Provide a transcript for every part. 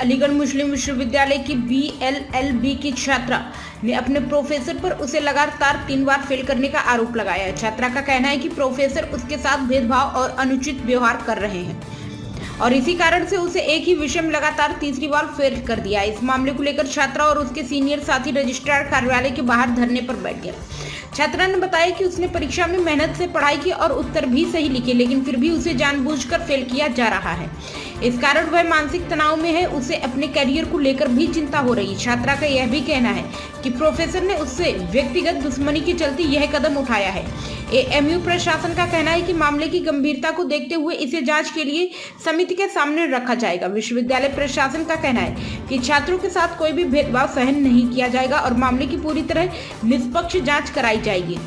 अलीगढ़ मुस्लिम विश्वविद्यालय की BLLB की छात्रा ने अपने प्रोफेसर पर उसे लगातार 3 बार फेल करने का आरोप लगाया है। छात्रा का कहना है कि प्रोफेसर उसके साथ भेदभाव और अनुचित व्यवहार कर रहे हैं और इसी कारण से उसे एक ही विषय में लगातार तीसरी बार फेल कर दिया। इस मामले को लेकर छात्रा और उसके सीनियर साथी रजिस्ट्रार कार्यालय के बाहर धरने पर बैठ गए। छात्रा ने बताया कि उसने परीक्षा में मेहनत से पढ़ाई की और उत्तर भी सही लिखे, लेकिन फिर भी उसे जानबूझकर फेल किया जा रहा है। इस कारण वह मानसिक तनाव में है। उसे अपने करियर को लेकर भी चिंता हो रही है। छात्रा का यह भी कहना है कि प्रोफेसर ने उससे व्यक्तिगत दुश्मनी के चलते यह कदम उठाया है। AMU प्रशासन का कहना है कि मामले की गंभीरता को देखते हुए इसे जांच के लिए समिति के सामने रखा जाएगा। विश्वविद्यालय प्रशासन का कहना है कि छात्रों के साथ कोई भी भेदभाव सहन नहीं किया जाएगा और मामले की पूरी तरह निष्पक्ष जांच कराई जाएगी।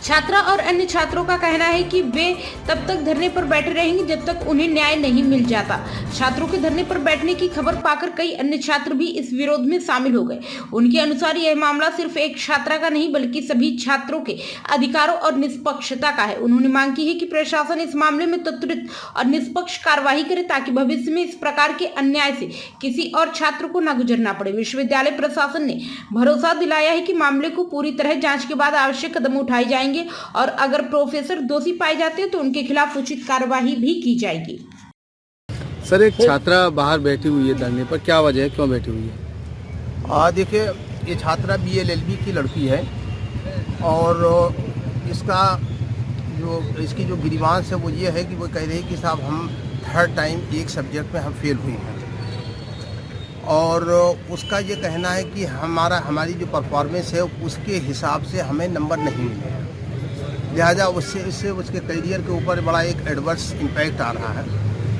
छात्रा और अन्य छात्रों का कहना है कि वे तब तक धरने पर बैठे रहेंगे जब तक उन्हें न्याय नहीं मिल जाता। छात्रों के धरने पर बैठने की खबर पाकर कई अन्य छात्र भी इस विरोध में शामिल हो गए। उनके अनुसार यह मामला सिर्फ एक छात्रा का नहीं बल्कि सभी छात्रों के अधिकारों और निष्पक्षता का है। उन्होंने मांग की है कि प्रशासन इस मामले में त्वरित और निष्पक्ष कार्रवाई करे ताकि भविष्य में इस प्रकार के अन्याय से किसी और छात्र को न गुजरना पड़े। विश्वविद्यालय प्रशासन ने भरोसा दिलाया है कि मामले को पूरी तरह जांच के बाद आवश्यक कदम उठाए जाएंगे और अगर प्रोफेसर दोषी पाए जाते हैं तो उनके खिलाफ उचित कार्रवाई भी की जाएगी। सर, एक छात्रा बाहर बैठी हुई है धरने पर, क्या वजह है, क्यों बैठी हुई है? देखिए, ये छात्रा BLLB की लड़की है और इसकी जो ग्रीवांस है वो ये है कि वो कह रही है कि साहब हम 3rd टाइम एक सब्जेक्ट में हम फेल हुई हैं और उसका ये कहना है कि हमारी जो परफॉर्मेंस है उसके हिसाब से हमें नंबर नहीं मिले हैं, लिहाजा इससे उसके करियर के ऊपर बड़ा एक एडवर्स इम्पैक्ट आ रहा है।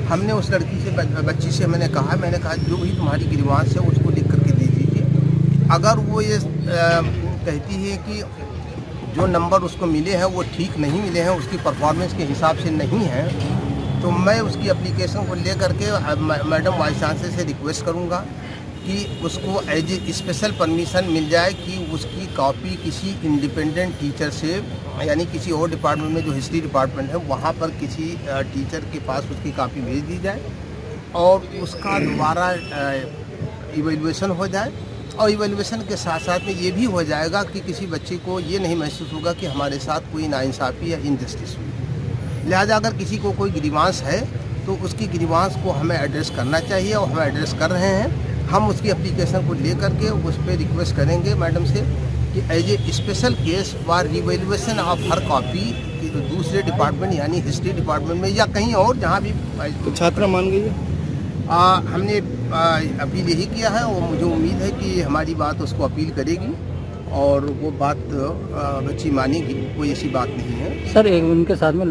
हमने उस बच्ची से मैंने कहा जो भी तुम्हारी ग्रीवांस है उसको लिख करके दे दीजिए। अगर वो ये कहती है कि जो नंबर उसको मिले हैं वो ठीक नहीं मिले हैं, उसकी परफॉर्मेंस के हिसाब से नहीं है, तो मैं उसकी एप्लीकेशन को ले करके मैडम वाइस चांसलर से रिक्वेस्ट करूंगा कि उसको एज ए स्पेशल परमिशन मिल जाए कि उसकी कॉपी किसी इंडिपेंडेंट टीचर से, यानी किसी और डिपार्टमेंट में जो हिस्ट्री डिपार्टमेंट है वहाँ पर किसी टीचर के पास उसकी कॉपी भेज दी जाए और उसका दोबारा इवैल्यूएशन हो जाए। और इवैल्यूएशन के साथ साथ में ये भी हो जाएगा कि किसी बच्चे को ये नहीं महसूस होगा कि हमारे साथ कोई नाइंसाफ़ी या इनजस्टिस हुई। लिहाजा अगर किसी को कोई ग्रीवांस है तो उसकी ग्रीवांस को हमें एड्रेस करना चाहिए और हम एड्रेस कर रहे हैं। हम उसकी एप्लीकेशन को ले करके उस पर रिक्वेस्ट करेंगे मैडम से कि as a special case for revaluation of her copy दूसरे डिपार्टमेंट यानी हिस्ट्री डिपार्टमेंट में या कहीं और जहाँ भी। तो छात्रा मान गई है? हमने अपील यही किया है और मुझे उम्मीद है कि हमारी बात उसको अपील करेगी और वो बात बच्ची मानेगी, कोई ऐसी बात नहीं है। सर, एक उनके साथ में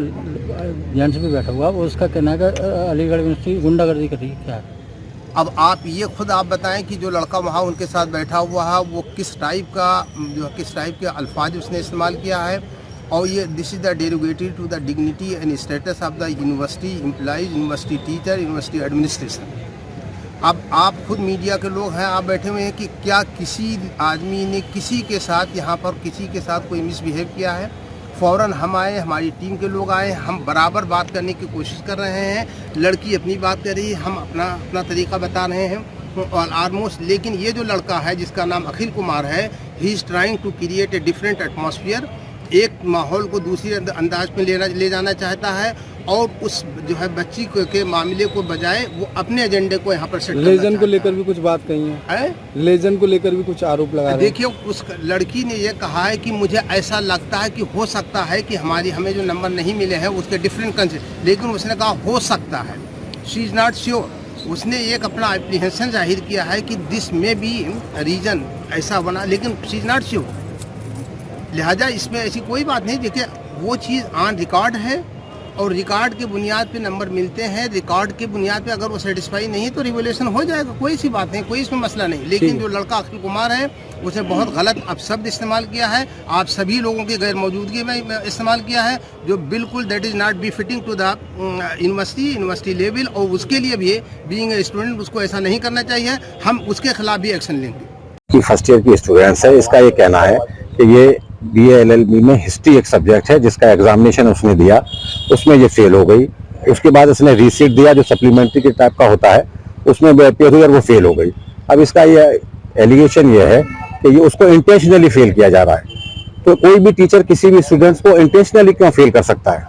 जेंट्स भी बैठा हुआ, वो उसका कहना है कि अलीगढ़ यूनिवर्सिटी गुंडागर्दी कर रही है, क्या है? अब आप बताएं कि जो लड़का वहाँ उनके साथ बैठा हुआ है वो किस टाइप के अल्फाज उसने इस्तेमाल किया है और ये this is the derogatory to the dignity and status of the university employees, university teacher, university administration. अब आप खुद मीडिया के लोग हैं, आप बैठे हुए हैं कि क्या किसी आदमी ने किसी के साथ यहाँ पर किसी के साथ कोई मिसबिहेव किया है? फ़ौरन हम आए, हमारी टीम के लोग आए, हम बराबर बात करने की कोशिश कर रहे हैं। लड़की अपनी बात कर रही है, हम अपना तरीका बता रहे हैं और ऑलमोस्ट। लेकिन ये जो लड़का है जिसका नाम अखिल कुमार है, he is trying to create a different atmosphere, एक माहौल को दूसरे अंदाज में ले जाना चाहता है और उस जो है बच्ची के मामले को बजाय वो अपने एजेंडे को यहाँ पर सेट करना लेजन को लेकर भी कुछ बात कही है? लेजन को लेकर भी कुछ आरोप लगा रहे हैं। देखिए, उस लड़की ने ये कहा है कि मुझे ऐसा लगता है कि हो सकता है कि हमें जो नंबर नहीं मिले हैं उसके डिफरेंट कंसेप्ट, लेकिन उसने कहा हो सकता है, शी इज़ नॉट श्योर। उसने एक अपना एप्रीहेंशन जाहिर किया है कि दिस में बी रीजन ऐसा बना, लेकिन शी इज़ नॉट श्योर। लिहाजा इसमें ऐसी कोई बात नहीं। देखिए, वो चीज़ ऑन रिकॉर्ड है और रिकॉर्ड के बुनियाद पे नंबर मिलते हैं। रिकॉर्ड के बुनियाद पे अगर वो सेटिस्फाई नहीं है तो रिवोल्यूशन हो जाएगा, कोई सी बात नहीं, कोई इसमें मसला नहीं। लेकिन जो लड़का अखिल कुमार है उसने बहुत गलत अपशब्द इस्तेमाल किया है, आप सभी लोगों की गैर मौजूदगी में इस्तेमाल किया है, जो बिल्कुल that is not be fitting to the university level. और उसके लिए भी बीइंग ए स्टूडेंट उसको ऐसा नहीं करना चाहिए। हम उसके खिलाफ भी एक्शन लेंगे। फर्स्ट ईयर की स्टूडेंट्स है, इसका ये कहना है कि ये BLLB में हिस्ट्री एक सब्जेक्ट है जिसका एग्जामिनेशन उसने दिया, उसमें ये फेल हो गई। उसके बाद उसने रीसीट दिया जो सप्लीमेंट्री के टाइप का होता है, उसमें वो अपियर हुई और वो फेल हो गई। अब इसका ये एलिगेशन ये है कि ये उसको इंटेंशनली फेल किया जा रहा है। तो कोई भी टीचर किसी भी स्टूडेंट्स को इंटेंशनली क्यों फेल कर सकता है?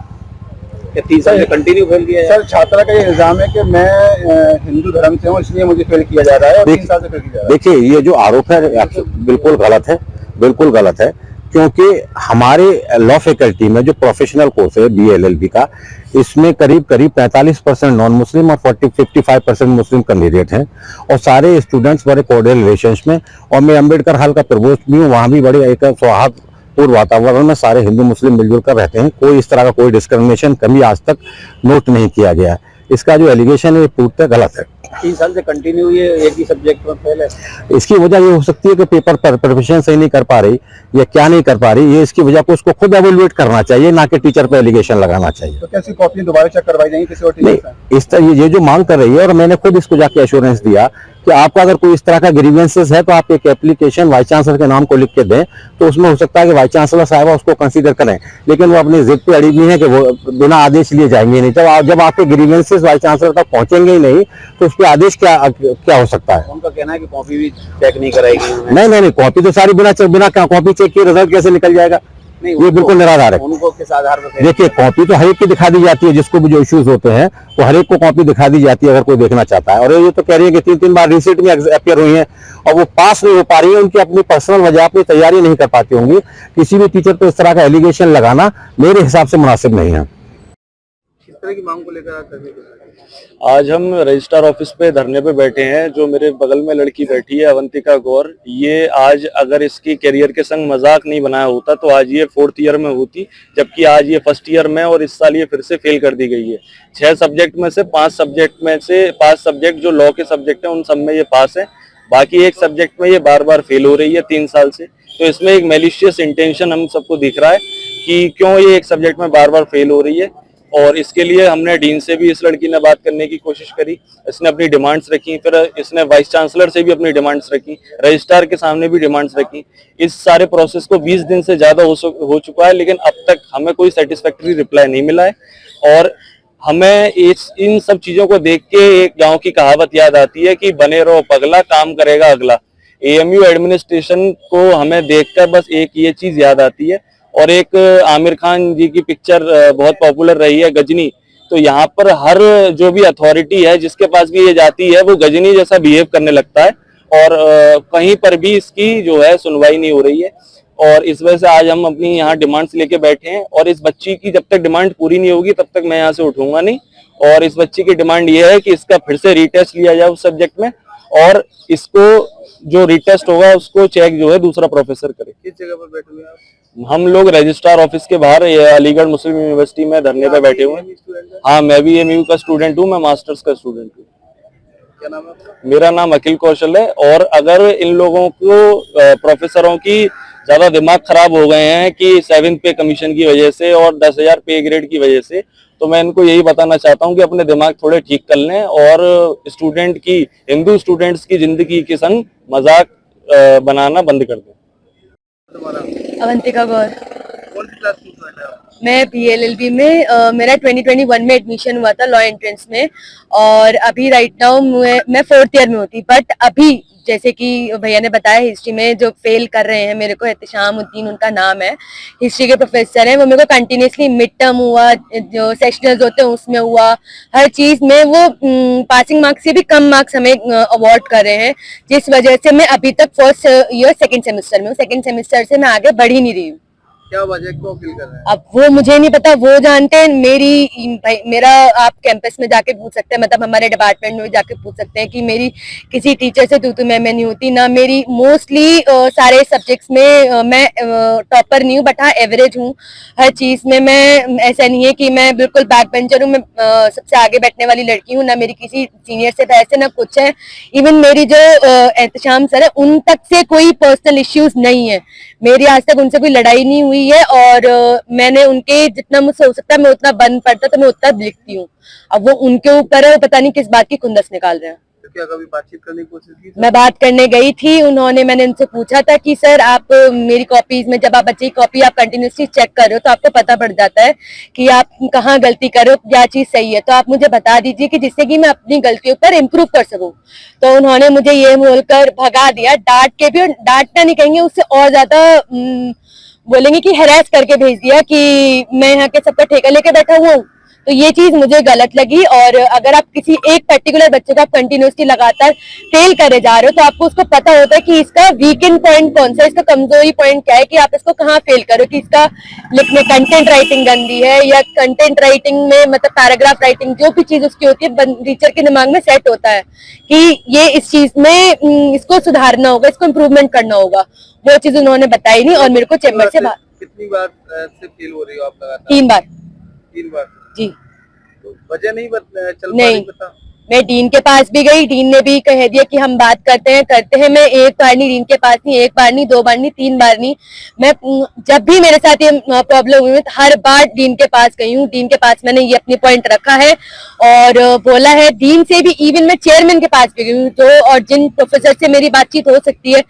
3 साल से कंटिन्यू फेल किया सर छात्रा का ये इल्जाम है कि मैं हिंदू धर्म से हूँ इसलिए मुझे फेल किया जा रहा है और 3 साल से फेल किया जा रहा है। देखिए, ये जो आरोप है बिल्कुल गलत है, बिल्कुल गलत है, क्योंकि हमारे लॉ फैकल्टी में जो प्रोफेशनल कोर्स है BLLB का, इसमें करीब 45% नॉन मुस्लिम और 55% मुस्लिम कैंडिडेट हैं और सारे स्टूडेंट्स बड़े कोऑर्डियल रिलेशंस में। और मैं अम्बेडकर हॉल का प्रवोस्ट भी हूँ, वहाँ भी बड़े एक सौहार्दपूर्ण वातावरण में सारे हिंदू मुस्लिम मिलजुल कर रहते हैं। कोई इस तरह का कोई डिस्क्रिमिनेशन कभी आज तक नोट नहीं किया गया। इसका जो एलिगेशन है ये पूर्णतः गलत है। 3 साल से कंटिन्यू ये एक ही सब्जेक्ट में फेल है। इसकी वजह ये हो सकती है कि पेपर पर प्रिपरेशन सही नहीं कर पा रही या क्या नहीं कर पा रही, ये इसकी वजह को उसको खुद एवेल्युएट करना चाहिए, ना कि टीचर पे एलिगेशन लगाना चाहिए। तो कैसी कॉपी दोबारा चेक करवाई जाएंगी किसी और टीचर से? नहीं, इस तरह ये जो मांग कर रही है, और मैंने खुद इसको जाके एश्योरेंस दिया कि आपका अगर कोई इस तरह का ग्रीवेंसेस है तो आप एक एप्लीकेशन वाइस चांसलर के नाम को लिख के दें, तो उसमें हो सकता है कि वाइस चांसलर साहब उसको कंसीडर करें। लेकिन वो अपनी जिद पे अड़ी हुई है कि वो बिना आदेश लिए जाएंगे नहीं। जब आपके ग्रीवेंसेस वाइस चांसलर तक पहुंचेंगे ही नहीं तो उसके आदेश क्या हो सकता है? उनका कहना है कि कॉपी भी चेक नहीं कराएगी। नहीं, कॉपी तो सारी बिना कॉपी चेक किए रिजल्ट कैसे निकल जाएगा? ये बिल्कुल निराधार है। उनको किस आधार पर? देखिए, कॉपी तो हर एक की दिखा दी जाती है, जिसको भी जो इश्यूज होते हैं वो हर एक को कॉपी दिखा दी जाती है अगर कोई देखना चाहता है। और ये तो कह रही है कि 3 बार रिसीट में अपियर हुई हैं और वो पास नहीं हो पा रही है, उनकी अपनी पर्सनल वजह, अपनी तैयारी नहीं कर पाती होंगी। किसी भी टीचर को इस तरह का एलिगेशन लगाना मेरे हिसाब से मुनासिब नहीं है। किस तरह की मांग को लेकर आज हम रजिस्ट्रार ऑफिस पे धरने पे बैठे हैं। जो मेरे बगल में लड़की बैठी है अवंतिका गौर, ये आज अगर इसकी करियर के संग मजाक नहीं बनाया होता तो आज ये 4th ईयर में होती, जबकि आज ये 1st ईयर में और इस साल ये फिर से फेल कर दी गई है। 6 सब्जेक्ट में से 5 सब्जेक्ट जो लॉ के सब्जेक्ट हैं उन सब में ये पास है, बाकी एक सब्जेक्ट में ये बार बार फेल हो रही है 3 साल से। तो इसमें एक मैलिशियस इंटेंशन हम सबको दिख रहा है कि क्यों ये एक सब्जेक्ट में बार बार फेल हो रही है। और इसके लिए हमने डीन से भी इस लड़की ने बात करने की कोशिश करी, इसने अपनी डिमांड्स रखी, फिर इसने वाइस चांसलर से भी अपनी डिमांड्स रखी, रजिस्ट्रार के सामने भी डिमांड्स रखी। इस सारे प्रोसेस को 20 दिन से ज्यादा हो चुका है, लेकिन अब तक हमें कोई सेटिस्फैक्टरी रिप्लाई नहीं मिला है। और हमें इन सब चीजों को देख के एक गांव की कहावत याद आती है कि बने रहो पगला, काम करेगा अगला। AMU एडमिनिस्ट्रेशन को हमें देखकर बस एक ये चीज याद आती है। और एक आमिर खान जी की पिक्चर बहुत पॉपुलर रही है गजनी, तो यहाँ पर हर जो भी अथॉरिटी है जिसके पास भी ये जाती है वो गजनी जैसा बिहेव करने लगता है और कहीं पर भी इसकी जो है सुनवाई नहीं हो रही है। और इस वजह से आज हम अपनी यहाँ डिमांड्स लेके बैठे हैं और इस बच्ची की जब तक डिमांड पूरी नहीं होगी तब तक मैं यहाँ से उठूंगा नहीं। और इस बच्ची की डिमांड ये है कि इसका फिर से रीटेस्ट लिया जाए उस सब्जेक्ट में और इसको जो रीटेस्ट होगा उसको चेक जो है दूसरा प्रोफेसर करे। किस जगह पर बैठे हुए आप? हम लोग रजिस्ट्रार ऑफिस के बाहर अलीगढ़ मुस्लिम यूनिवर्सिटी में धरने पे बैठे हुए हैं। हाँ, मैं भी AMU का स्टूडेंट हूँ, मैं मास्टर्स का स्टूडेंट हूँ। क्या नाम है आपका? मेरा नाम अखिल कौशल है। और अगर इन लोगों को प्रोफेसरों की ज्यादा दिमाग खराब हो गए हैं कि 7th पे कमीशन की वजह से और 10,000 पे ग्रेड की वजह से, तो मैं इनको यही बताना चाहता हूँ कि अपने दिमाग थोड़े ठीक कर लें और हिंदू स्टूडेंट्स की जिंदगी के संग मजाक बनाना बंद कर दें। अवंतिका गौर। कौन सी क्लास में बैठे आप? मैं BLLB में मेरा 2021 में एडमिशन हुआ था लॉ एंट्रेंस में और अभी राइट नाउ मैं 4th ईयर में होती। बट अभी जैसे कि भैया ने बताया हिस्ट्री में जो फेल कर रहे हैं मेरे को, एहतिशाम उद्दीन उनका नाम है, हिस्ट्री के प्रोफेसर हैं। वो मेरे को कंटिन्यूसली मिड टर्म हुआ, जो सेशनल्स होते हैं उसमें हुआ, हर चीज में वो पासिंग मार्क्स से भी कम मार्क्स हमें अवार्ड कर रहे हैं, जिस वजह से मैं अभी तक 1st ईयर 2nd सेमेस्टर में हूँ। 2nd सेमेस्टर से मैं आगे बढ़ ही नहीं रही हूँ। क्या वजह क्यों फील कर रहे हैं? अब वो मुझे नहीं पता, वो जानते हैं। मेरा आप कैंपस में जाके पूछ सकते हैं, मतलब हमारे डिपार्टमेंट में जाके पूछ सकते हैं कि मेरी किसी टीचर से तू मैं नहीं होती ना। मेरी मोस्टली सारे सब्जेक्ट्स में मैं टॉपर नहीं हूँ, बट हाँ एवरेज हूँ हर चीज में। मैं ऐसा नहीं है कि मैं बिल्कुल बैक बेंचर हूँ, मैं सबसे आगे बैठने वाली लड़की हूँ। ना मेरी किसी सीनियर से बहस है ना कुछ है। इवन मेरी जो एहतिशाम सर है उन तक से कोई पर्सनल इश्यूज नहीं है, मेरी आज तक उनसे कोई लड़ाई नहीं हुई है। और मैंने उनके जितना मुझसे हो सकता है मैं उतना बंद पड़ता तो मैं उतना लिखती हूँ। अब वो उनके ऊपर है, वो पता नहीं किस बात की खुंदस निकाल रहे हैं। तो क्या कभी बातचीत करने की कोशिश की? मैं बात करने गई थी, मैंने उनसे पूछा था कि सर आप मेरी कॉपीज में, जब आप बच्चे की कॉपी आप कंटिन्यूसली चेक कर रहे हो तो आपको पता पड़ जाता है कि आप कहाँ गलती कर रहे हो, क्या चीज सही है, तो आप मुझे बता दीजिए कि जिससे कि मैं अपनी गलतियों पर इम्प्रूव कर सकूं। तो उन्होंने मुझे ये बोलकर भगा दिया, डांट के भी, और डांटना नहीं कहेंगे, उससे और ज्यादा बोलेंगे कि हैरेस करके भेज दिया कि मैं यहाँ के सबका ठेका लेके बैठा हुआ हूँ। तो ये चीज मुझे गलत लगी। और अगर आप किसी एक पर्टिकुलर बच्चे को आप कंटिन्यूसली लगातार फेल करे जा रहे हो तो आपको उसको पता होता है कि इसका वीकेंड पॉइंट कौन सा है, इसका कमजोरी पॉइंट क्या है, कि आप इसको कहाँ फेल करो, कि इसका लिखने कंटेंट राइटिंग गंदी है, या कंटेंट राइटिंग में मतलब पैराग्राफ राइटिंग जो भी चीज उसकी होती है टीचर के दिमाग में सेट होता है कि ये इस चीज में इसको सुधारना होगा, इसको इम्प्रूवमेंट करना होगा। वो चीज उन्होंने बताई नहीं और मेरे को चैम्बर से बाहर। कितनी बार से फेल हो रही हो आप लगातार? 3 बार। 3 बार जी। तो वजह नहीं चल पा नहीं। रही पता? मैं डीन के पास भी गई, डीन ने भी कह दिया कि हम बात करते हैं। मैं एक बार नहीं डीन के पास नहीं, 1 बार नहीं, 2 बार नहीं, 3 बार नहीं, मैं जब भी मेरे साथ ये प्रॉब्लम हुई है हर बार डीन के पास गई हूँ। डीन के पास मैंने ये अपनी पॉइंट रखा है और बोला है। डीन से भी इवन मैं चेयरमैन के पास भी गई हूँ, जो और जिन प्रोफेसर से मेरी बातचीत हो सकती है,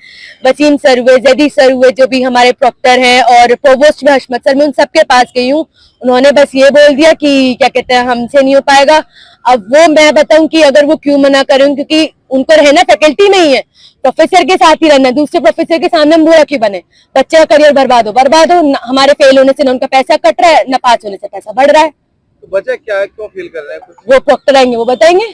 वसीम सर हुए, जैदी सर हुए, जो भी हमारे प्रोक्टर हैं, और प्रोवोस्ट भी हशमत सर, मैं उन सबके पास गई हूँ। उन्होंने बस ये बोल दिया कि क्या कहते हैं, हमसे नहीं हो पाएगा। अब वो मैं बताऊं कि अगर वो क्यों मना करें, क्योंकि उनको रहना फैकल्टी में ही है, प्रोफेसर के साथ ही रहना, दूसरे प्रोफेसर के सामने हम बुरा क्यों बने। बच्चे का करियर बर्बाद हो, हमारे फेल होने से ना उनका पैसा कट रहा है, ना पास होने से पैसा बढ़ रहा है। तो वजह क्या है, क्यों फेल कर रहे हैं? कुछ वो प्रोक्टर आएंगे, वो बताएंगे,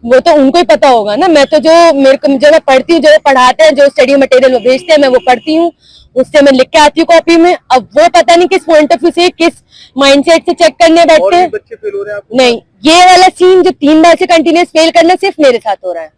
वो तो उनको ही पता होगा ना। मैं तो जो मैं पढ़ती हूँ, जो पढ़ाते हैं, जो स्टडी मटेरियल वो भेजते हैं, मैं वो पढ़ती हूँ, उससे मैं लिख के आती हूँ कॉपी में। अब वो पता नहीं किस पॉइंट ऑफ व्यू से, किस माइंडसेट से चेक करने बैठते हैं। बच्चे फेल हो रहे हैं आपको? नहीं, ये वाला सीन जो 3 बार से कंटिन्यूस फेल करना सिर्फ मेरे साथ हो रहा है।